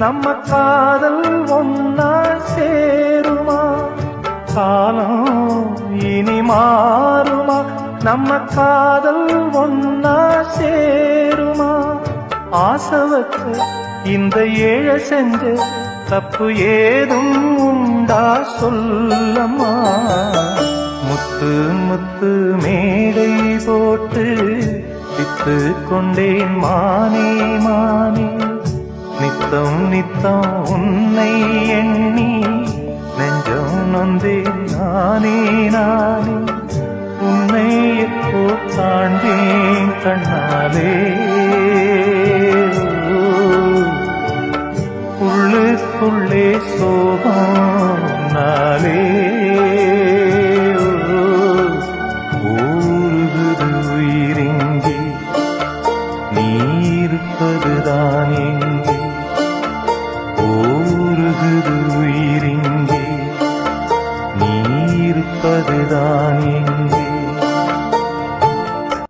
நம்ம காதல் ஒன்னா சேருமா? காலம் இனி மாறுமா? நம்ம காதல் ஒன்னா சேருமா? ஆசை வச்ச இந்த ஏழை செஞ்ச தப்பு ஏதும் உண்டா சொல்லம்மா? முத்து முத்து மேடை போட்டு வித்து கொண்டேன் மானே மானே, நித்தம் நித்தம் உன்னை எண்ணி நெஞ்சம் நொந்தேன் நானே நானே. உன்னை எப்போ தாண்டேன் கண்ணாலே, உள்ளுக்குள்ளே சோகம் நாளே. ஊருகுது உயிரிங்கே நீ இருப்பதுதானே